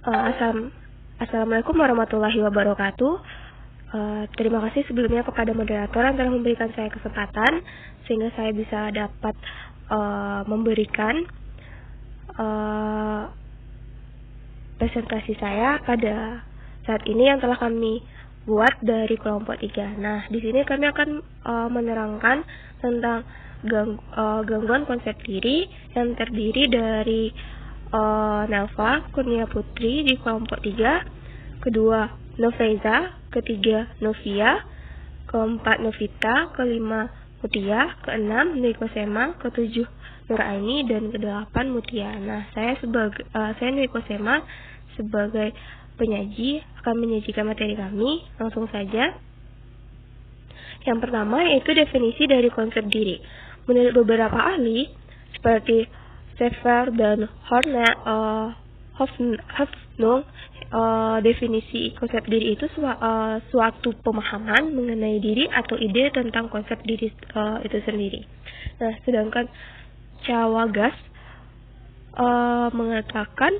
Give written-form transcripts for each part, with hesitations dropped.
Assalamualaikum warahmatullahi wabarakatuh. Terima kasih sebelumnya kepada moderator yang telah memberikan saya kesempatan sehingga saya bisa dapat memberikan presentasi saya pada saat ini yang telah kami buat dari kelompok 3. Nah, di sini kami akan menerangkan tentang gangguan konsep diri yang terdiri dari Nelva Kurnia Putri di kelompok 3, kedua Noveza, ketiga Novia, keempat Novita, kelima Mutia, keenam Nuikosema, ketujuh Nuraini, dan kedelapan Mutia. Nah, saya Nuikosema sebagai penyaji akan menyajikan materi kami. Langsung saja. Yang pertama yaitu definisi dari konsep diri. Menurut beberapa ahli seperti Sefer dan Hofnung, definisi konsep diri itu suatu pemahaman mengenai diri atau ide tentang konsep diri itu sendiri. Nah, sedangkan Cawagas mengatakan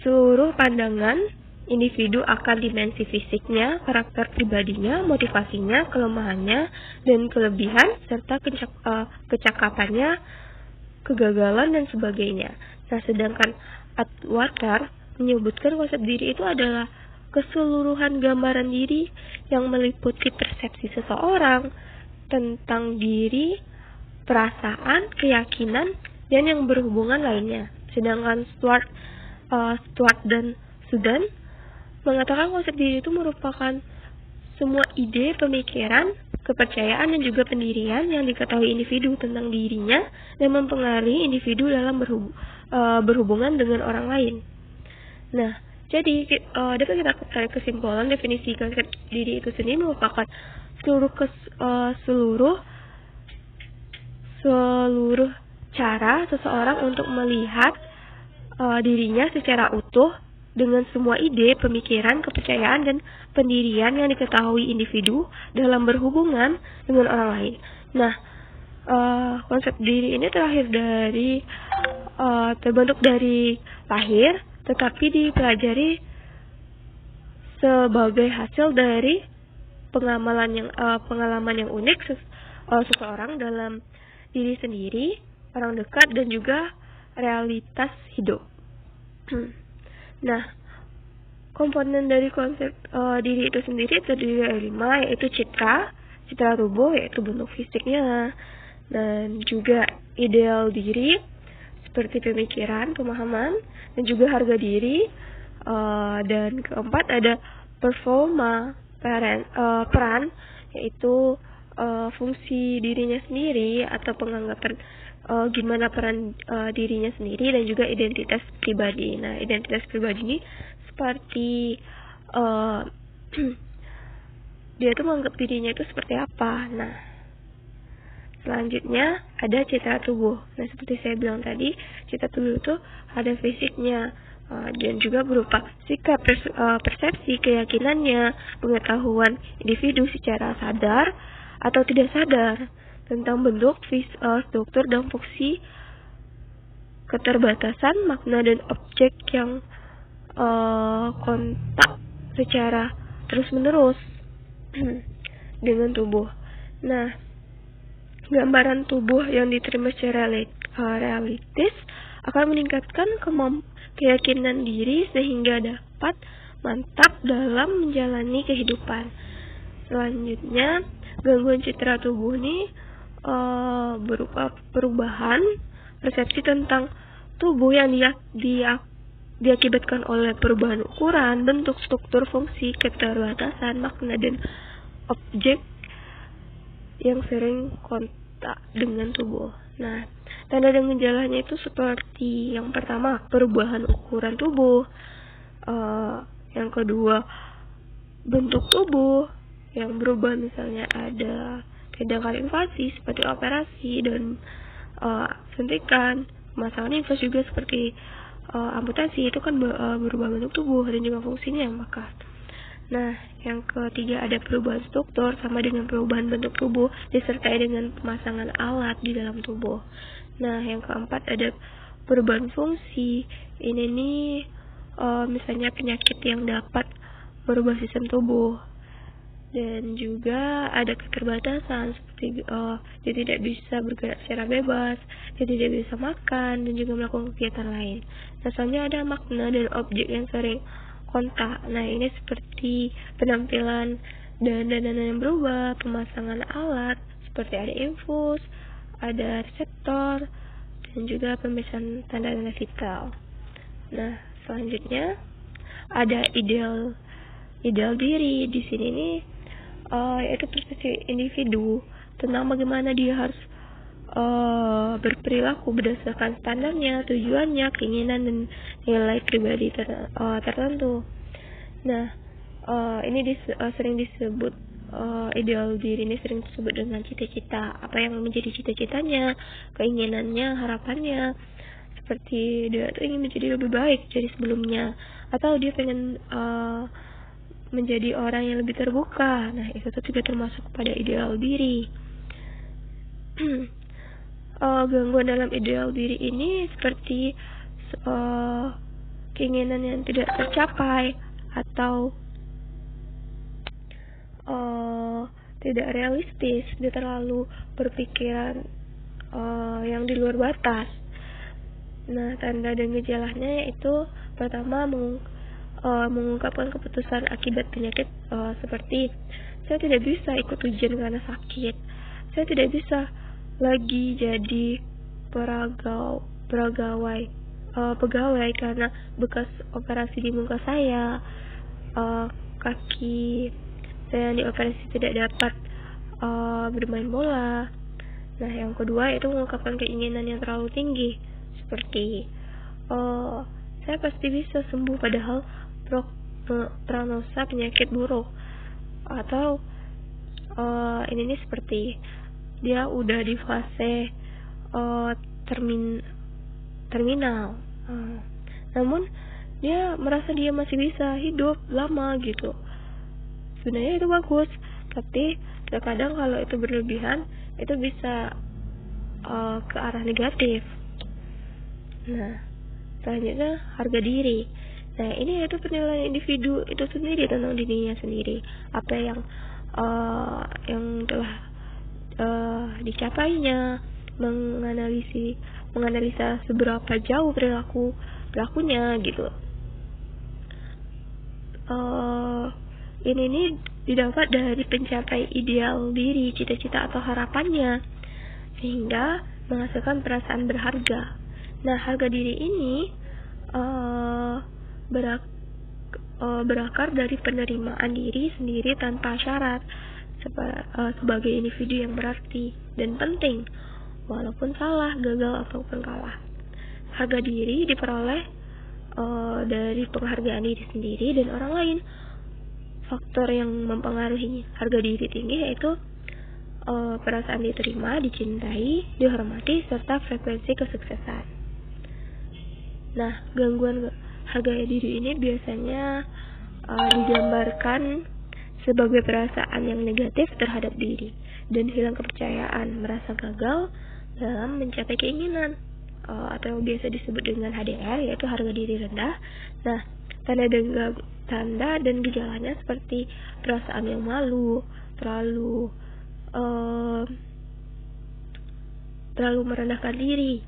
seluruh pandangan individu akan dimensi fisiknya, karakter pribadinya, motivasinya, kelemahannya, dan kelebihan, serta kecakapannya, kegagalan, dan sebagainya. Nah, sedangkan Atwater menyebutkan konsep diri itu adalah keseluruhan gambaran diri yang meliputi persepsi seseorang tentang diri, perasaan, keyakinan, dan yang berhubungan lainnya. Sedangkan Stuart dan Sudan mengatakan konsep diri itu merupakan semua ide, pemikiran, kepercayaan, dan juga pendirian yang diketahui individu tentang dirinya dan mempengaruhi individu dalam berhubungan dengan orang lain. Nah, jadi dapat kita tarik kesimpulan definisi konsep diri itu sendiri merupakan seluruh cara seseorang untuk melihat dirinya secara utuh dengan semua ide, pemikiran, kepercayaan, dan pendirian yang diketahui individu dalam berhubungan dengan orang lain. Nah, konsep diri ini terbentuk dari lahir, tetapi dipelajari sebagai hasil dari pengalaman yang unik seseorang dalam diri sendiri, orang dekat, dan juga realitas hidup. Nah, komponen dari konsep diri itu sendiri terdiri dari 5, yaitu citra tubuh, yaitu bentuk fisiknya, dan juga ideal diri seperti pemikiran, pemahaman, dan juga harga diri, dan keempat ada performa, peran, yaitu fungsi dirinya sendiri atau penganggapan gimana peran dirinya sendiri, dan juga identitas pribadi. Nah, identitas pribadi ini seperti dia tuh menganggap dirinya itu seperti apa. Nah, selanjutnya ada citra tubuh. Nah, seperti saya bilang tadi, citra tubuh itu ada fisiknya dan juga berupa sikap, persepsi, keyakinannya, pengetahuan individu secara sadar atau tidak sadar tentang bentuk, struktur, dan fungsi, keterbatasan, makna, dan objek yang kontak secara terus-menerus dengan tubuh. Nah, gambaran tubuh yang diterima secara realistis akan meningkatkan keyakinan diri sehingga dapat mantap dalam menjalani kehidupan. Selanjutnya, gangguan citra tubuh ini berupa perubahan persepsi tentang tubuh yang diakibatkan oleh perubahan ukuran, bentuk, struktur, fungsi, keterbatasan, makna, dan objek yang sering kontak dengan tubuh. Nah, tanda dan gejalanya itu seperti yang pertama, perubahan ukuran tubuh, yang kedua, bentuk tubuh yang berubah, misalnya ada tindakan invasi seperti operasi dan suntikan, masalah invasi juga seperti amputasi, itu kan berubah bentuk tubuh dan juga fungsinya. Nah, yang ketiga ada perubahan struktur sama dengan perubahan bentuk tubuh disertai dengan pemasangan alat di dalam tubuh. Nah, yang keempat ada perubahan fungsi. Ini nih misalnya penyakit yang dapat merubah sistem tubuh. Dan juga ada keterbatasan seperti dia tidak bisa bergerak secara bebas, dia tidak bisa makan dan juga melakukan kegiatan lain. Nah, soalnya ada makna dan objek yang sering kontak. Nah, ini seperti penampilan dan dandanan yang berubah, pemasangan alat seperti ada infus, ada reseptor, dan juga pemisahan tanda-tanda vital. Nah, selanjutnya ada ideal diri. Di sini nih yaitu persepsi individu tentang bagaimana dia harus berperilaku berdasarkan standarnya, tujuannya, keinginan dan nilai pribadi tertentu. Nah, ini sering disebut ideal diri ini sering disebut dengan cita-cita, apa yang menjadi cita-citanya, keinginannya, harapannya. Seperti dia tuh ingin menjadi lebih baik dari sebelumnya, atau dia pengen menjadi orang yang lebih terbuka. Nah, itu tuh juga termasuk pada ideal diri. Gangguan dalam ideal diri ini seperti keinginan yang tidak tercapai atau tidak realistis. Dia terlalu berpikiran yang di luar batas. Nah, tanda dan gejalanya yaitu pertama mengungkapkan keputusan akibat penyakit seperti saya tidak bisa ikut ujian karena sakit, saya tidak bisa lagi jadi pegawai karena bekas operasi di muka saya, kaki saya yang dioperasi tidak dapat bermain bola. Nah, yang kedua itu mengungkapkan keinginan yang terlalu tinggi seperti saya pasti bisa sembuh padahal prognosa penyakit buruk, atau ini seperti dia udah di fase terminal, namun dia merasa dia masih bisa hidup lama gitu. Sebenarnya itu bagus, tapi terkadang kalau itu berlebihan itu bisa ke arah negatif. Nah, selanjutnya harga diri. Nah, ini yaitu penilaian individu itu sendiri tentang dirinya sendiri, apa yang telah dicapainya, menganalisa seberapa jauh perilakunya gitu. Ini nih didapat dari pencapai ideal diri, cita-cita atau harapannya, sehingga menghasilkan perasaan berharga. Nah, harga diri ini berakar dari penerimaan diri sendiri tanpa syarat sebagai individu yang berarti dan penting, walaupun salah, gagal ataupun kalah. Harga diri diperoleh dari penghargaan diri sendiri dan orang lain. Faktor yang mempengaruhi harga diri tinggi yaitu perasaan diterima, dicintai, dihormati, serta frekuensi kesuksesan. Nah, gangguan harga diri ini biasanya digambarkan sebagai perasaan yang negatif terhadap diri dan hilang kepercayaan, merasa gagal dalam mencapai keinginan, atau biasa disebut dengan HDR, yaitu harga diri rendah. Nah, tanda dan gejalanya seperti perasaan yang malu, terlalu merendahkan diri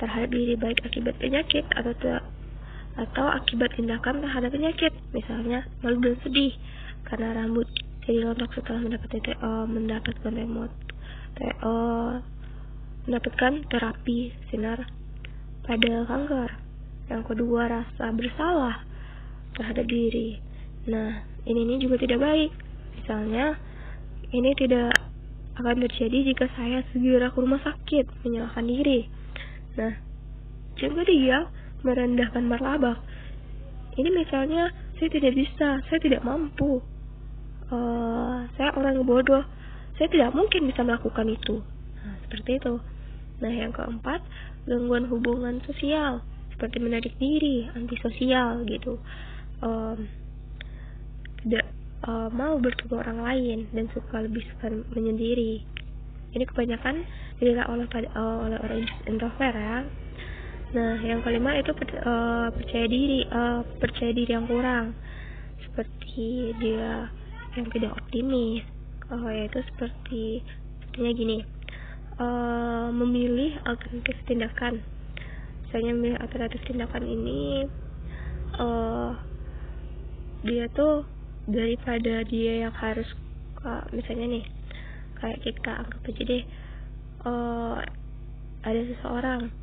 terhadap diri, baik akibat penyakit atau akibat tindakan terhadap penyakit, misalnya malu dan sedih karena rambut jadi rontok setelah mendapatkan terapi sinar pada kanker. Yang kedua, rasa bersalah terhadap diri. Nah, ini juga tidak baik. Misalnya, ini tidak akan terjadi jika saya segera ke rumah sakit, menyalahkan diri. Nah, yang ketiga, merendahkan martabat. Ini misalnya, saya tidak bisa, saya tidak mampu, saya orang yang bodoh, saya tidak mungkin bisa melakukan itu. Nah, seperti itu. Nah, yang keempat, gangguan hubungan sosial, seperti menarik diri, antisosial gitu, tidak mau bertemu orang lain dan lebih suka menyendiri. Ini kebanyakan dilihat oleh orang introvert ya. Nah, yang kelima itu percaya diri yang kurang, seperti dia yang tidak optimis, yaitu sepertinya gini, memilih alternatif tindakan. Misalnya memilih alternatif tindakan ini, dia tuh daripada dia yang harus, misalnya nih, kayak kita anggap aja deh, ada seseorang,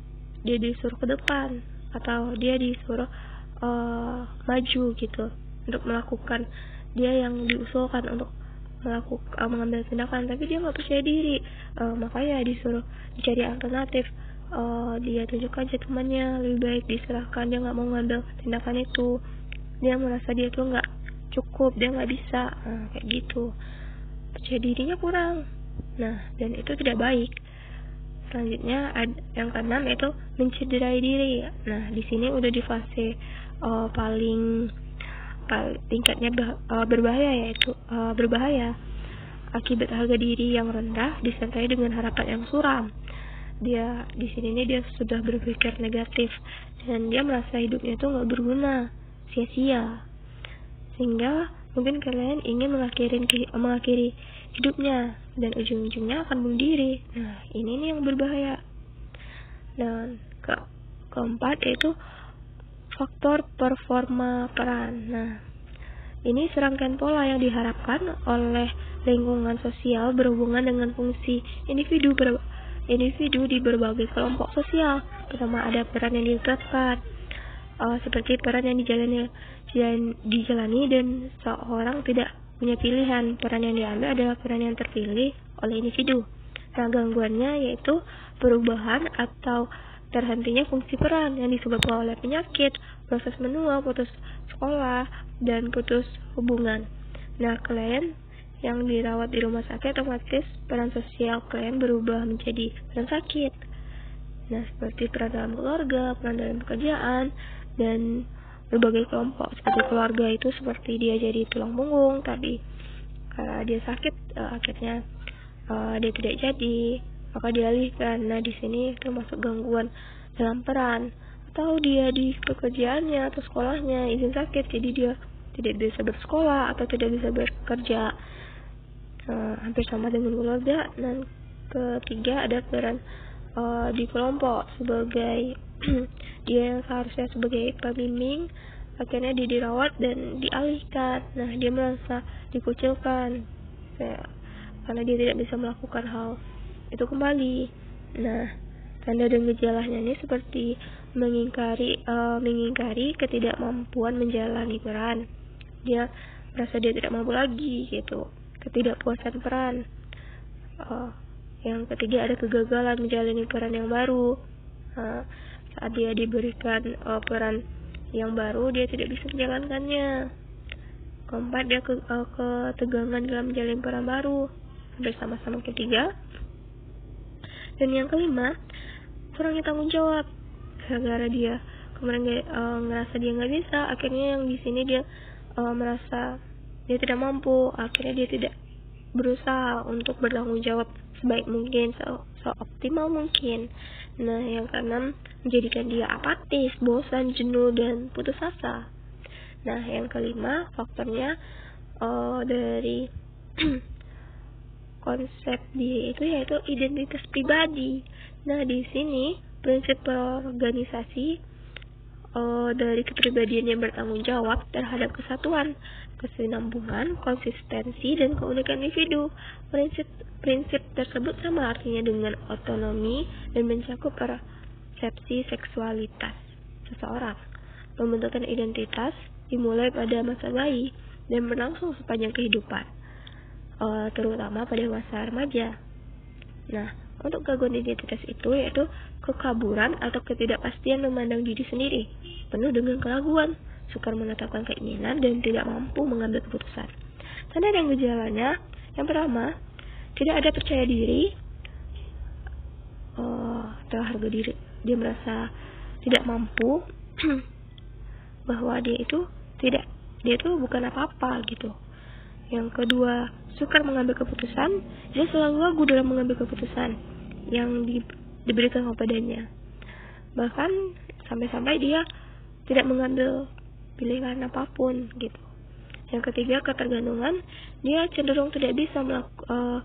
dia disuruh ke depan atau dia disuruh maju gitu untuk melakukan, dia yang diusulkan untuk mengambil tindakan, tapi dia nggak percaya diri, makanya disuruh dicari alternatif. Dia tunjukkan aja temannya, lebih baik diserahkan, dia nggak mau ngambil tindakan itu, dia merasa dia tuh nggak cukup, dia nggak bisa, kayak gitu, percaya dirinya kurang. Nah, dan itu tidak baik. Selanjutnya yang keenam yaitu mencederai diri. Nah, di sini udah di fase paling tingkatnya berbahaya, yaitu berbahaya akibat harga diri yang rendah disertai dengan harapan yang suram. Dia di sini nih dia sudah berpikir negatif dan dia merasa hidupnya itu nggak berguna, sia-sia, sehingga mungkin kalian ingin mengakhiri hidupnya dan ujung-ujungnya akan bunuh diri. Nah, ini nih yang berbahaya. Dan keempat yaitu faktor performa peran. Nah, ini serangkaian pola yang diharapkan oleh lingkungan sosial berhubungan dengan fungsi individu di berbagai kelompok sosial. Pertama, ada peran yang ditetapkan, seperti peran yang dijalani dan seorang tidak punya pilihan. Peran yang diambil adalah peran yang terpilih oleh individu. Nah, gangguannya yaitu perubahan atau terhentinya fungsi peran yang disebabkan oleh penyakit, proses menua, putus sekolah, dan putus hubungan. Nah, klien yang dirawat di rumah sakit otomatis peran sosial klien berubah menjadi peran sakit. Nah, seperti peran dalam keluarga, peran dalam pekerjaan, dan berbagai kelompok. Seperti keluarga itu seperti dia jadi tulang punggung tadi. Kalau dia sakit, akhirnya dia tidak jadi, maka dialihkan. Nah, di sini termasuk gangguan dalam peran. Atau dia di pekerjaannya atau sekolahnya izin sakit, jadi dia tidak bisa bersekolah atau tidak bisa bekerja. Hampir sama dengan keluarga. Dan ketiga ada peran di kelompok sebagai dia yang seharusnya sebagai pembimbing, akhirnya dia dirawat dan dialihkan. Nah, dia merasa dikucilkan karena dia tidak bisa melakukan hal itu kembali. Nah, tanda dan gejalanya ini seperti mengingkari ketidakmampuan menjalani peran. Dia merasa dia tidak mampu lagi gitu, ketidakpuasan peran. Yang ketiga ada kegagalan menjalani peran yang baru. Saat dia diberikan peran yang baru, dia tidak bisa menjalankannya. Keempat, dia ketegangan dalam menjalani peran baru, bersama-sama ketiga. Dan yang kelima, kurangnya tanggung jawab. Gara-gara dia kemarin ngerasa dia nggak bisa, akhirnya yang di sini dia merasa dia tidak mampu, akhirnya dia tidak berusaha untuk bertanggung jawab sebaik mungkin, seoptimal mungkin. Nah, yang keenam, menjadikan dia apatis, bosan, jenuh, dan putus asa. Nah, yang kelima, faktornya dari konsep dia itu yaitu identitas pribadi. Nah, di sini prinsip berorganisasi dari kepribadian yang bertanggung jawab terhadap kesatuan, kesinambungan, konsistensi, dan keunikan individu. Prinsip tersebut sama artinya dengan otonomi dan mencakup persepsi seksualitas seseorang. Pembentukan identitas dimulai pada masa bayi dan berlangsung sepanjang kehidupan, terutama pada masa remaja. Nah, untuk gangguan identitas itu yaitu kekaburan atau ketidakpastian memandang diri sendiri, penuh dengan keraguan, sukar menetapkan keinginan, dan tidak mampu mengambil keputusan. Tanda dan gejalanya, yang pertama, tidak ada percaya diri atau harga diri. Dia merasa tidak mampu bahwa dia itu bukan apa-apa gitu. Yang kedua, sukar mengambil keputusan. Dia selalu ragu dalam mengambil keputusan yang diberikan kepadanya. Bahkan sampai-sampai dia tidak mengambil pilihan apapun gitu. Yang ketiga, ketergantungan. Dia cenderung tidak bisa melakukan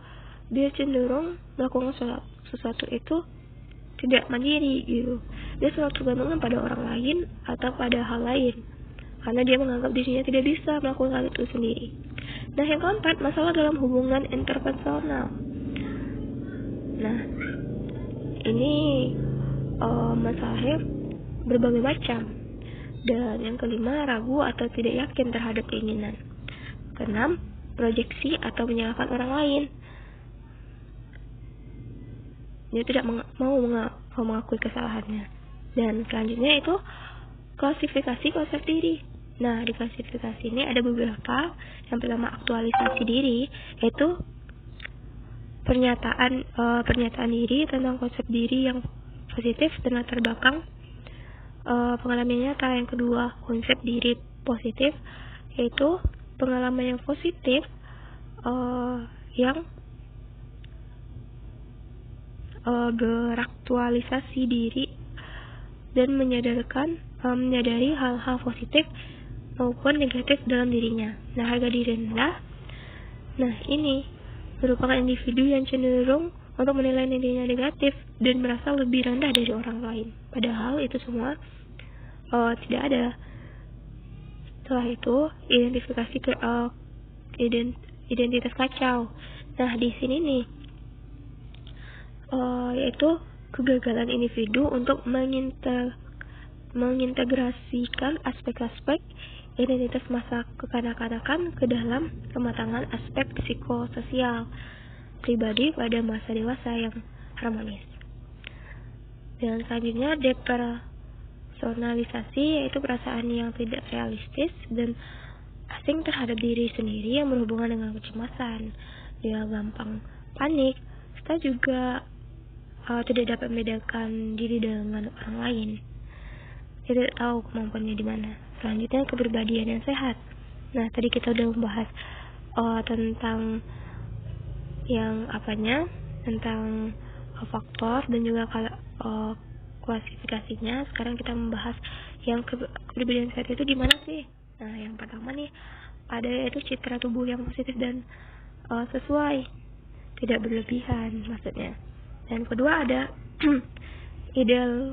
sesuatu itu tidak mandiri gitu. Dia selalu tergantung pada orang lain atau pada hal lain, karena dia menganggap dirinya tidak bisa melakukan hal itu sendiri. Nah, yang keempat, masalah dalam hubungan interpersonal. Nah, ini masalahnya berbagai macam. Dan yang kelima, ragu atau tidak yakin terhadap keinginan. Keenam, proyeksi atau menyalahkan orang lain. Dia tidak mau mengakui kesalahannya. Dan selanjutnya itu klasifikasi konsep diri. Nah, di klasifikasi ini ada beberapa. Yang pertama, aktualisasi diri, yaitu pernyataan diri tentang konsep diri yang positif dan latar belakang pengalaman nyata. Yang kedua, konsep diri positif, yaitu pengalaman yang positif yang beraktualisasi diri dan menyadari hal-hal positif maupun negatif dalam dirinya. Nah, harga diri rendah. Nah, ini merupakan individu yang cenderung untuk menilai dirinya negatif dan merasa lebih rendah dari orang lain. Padahal itu semua tidak ada. Setelah itu, identifikasi identitas kacau. Nah, di sini nih yaitu kegagalan individu untuk mengintegrasikan aspek-aspek identitas masa kekanak-kanakan ke dalam kematangan aspek psikososial pribadi pada masa dewasa yang harmonis. Dan selanjutnya, depersonalisasi, yaitu perasaan yang tidak realistis dan asing terhadap diri sendiri yang berhubungan dengan kecemasan. Dia gampang panik, serta juga tidak dapat membedakan diri dengan orang lain. Dia tidak tahu kemampuannya di mana. Selanjutnya, kepribadian yang sehat. Nah, tadi kita udah membahas tentang tentang faktor dan juga klasifikasinya. Sekarang kita membahas yang kepribadian sehat itu gimana sih? Nah, yang pertama nih, ada yaitu citra tubuh yang positif dan sesuai, tidak berlebihan maksudnya. Dan kedua, ada ideal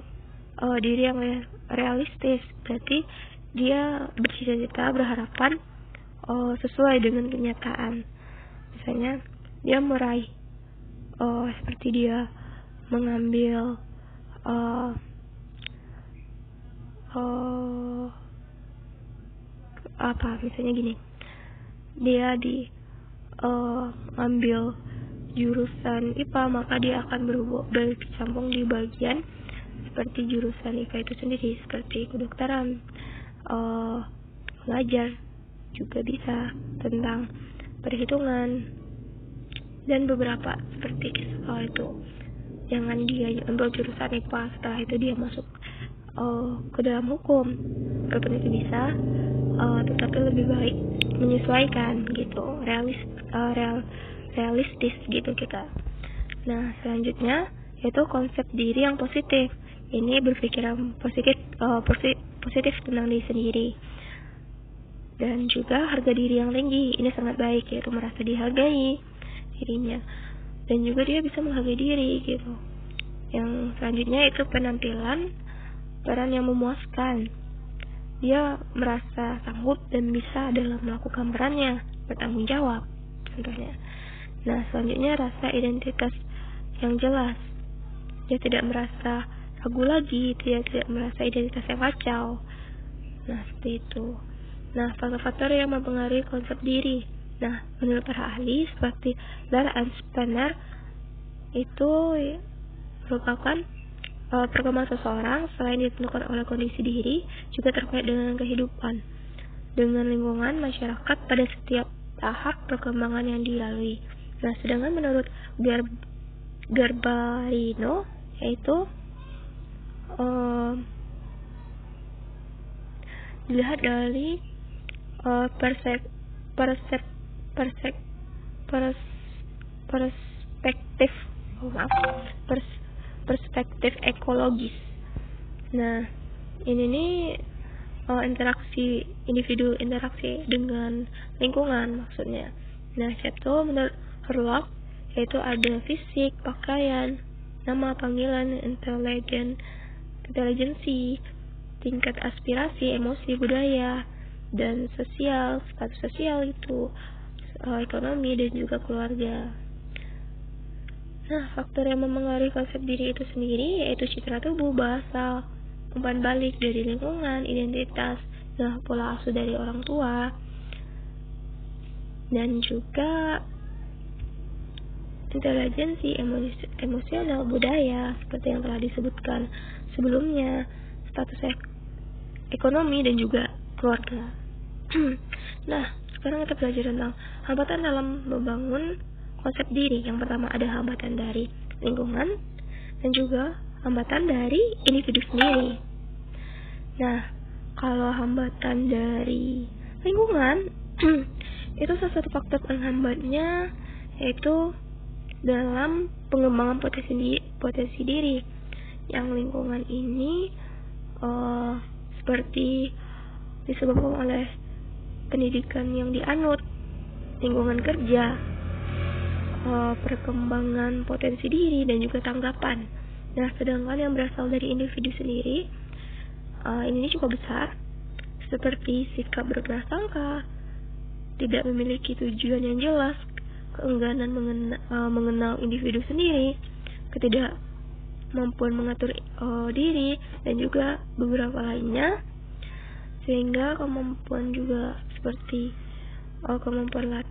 diri yang realistis, berarti dia bercita-cita, berharapan sesuai dengan kenyataan. Misalnya dia meraih seperti dia mengambil misalnya gini, dia ambil jurusan IPA, maka dia akan berkecimpung di bagian seperti jurusan IPA itu sendiri, seperti kedokteran, mengajar, juga bisa tentang perhitungan dan beberapa seperti itu. Jangan dia ambil jurusan IPA, setelah itu dia masuk ke dalam hukum, walaupun itu bisa, tetapi lebih baik menyesuaikan gitu, realistis gitu kita. Nah, selanjutnya yaitu konsep diri yang positif. Ini berpikiran positif tentang diri sendiri. Dan juga harga diri yang tinggi. Ini sangat baik, yaitu merasa dihargai dirinya. Dan juga dia bisa menghargai diri gitu. Yang selanjutnya itu penampilan peran yang memuaskan. Dia merasa sanggup dan bisa dalam melakukan perannya, bertanggung jawab contohnya. Nah, selanjutnya rasa identitas yang jelas. Dia tidak merasa ragu lagi, dia tidak merasa identitas yang kacau. Nah, seperti itu. Nah, faktor-faktor yang mempengaruhi konsep diri. Nah, menurut para ahli seperti Lar and Spanner, itu merupakan perkembangan seseorang selain ditentukan oleh kondisi diri, juga terkait dengan kehidupan, dengan lingkungan masyarakat pada setiap tahap perkembangan yang dilalui. Nah, sedangkan menurut Garbarino, yaitu dilihat dari perspektif ekologis. Nah, Ini nih individu interaksi dengan lingkungan maksudnya. Nah, itu menurut Hurlock yaitu ada fisik, pakaian, nama, panggilan, intelijensi, tingkat aspirasi, emosi, budaya, dan sosial, status sosial itu ekonomi dan juga keluarga. Nah, faktor yang mempengaruhi konsep diri itu sendiri yaitu citra tubuh, bahasa, umpan balik dari lingkungan, identitas, nah pola asuh dari orang tua, dan juga intelijensi emosional, budaya, seperti yang telah disebutkan sebelumnya, status ekonomi, dan juga keluarga. Nah, sekarang kita belajar tentang hambatan dalam membangun konsep diri. Yang pertama ada hambatan dari lingkungan dan juga hambatan dari individu sendiri. Nah, kalau hambatan dari lingkungan itu salah satu faktor penghambatnya yaitu dalam pengembangan potensi diri. Yang lingkungan ini seperti disebabkan oleh pendidikan yang dianut, lingkungan kerja, perkembangan potensi diri, dan juga tanggapan. Nah, sedangkan yang berasal dari individu sendiri ini cukup besar, seperti sikap berprasangka, tidak memiliki tujuan yang jelas, keengganan mengenal individu sendiri, ketidakmampuan mengatur diri, dan juga beberapa lainnya, sehingga kemampuan juga seperti kemampuan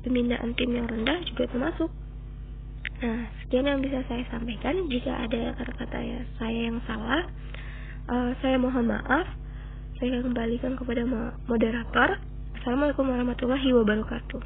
pembinaan tim yang rendah juga termasuk. Nah, sekian yang bisa saya sampaikan. Jika ada kata-kata saya yang salah, saya mohon maaf. Saya kembalikan kepada moderator. Assalamualaikum warahmatullahi wabarakatuh.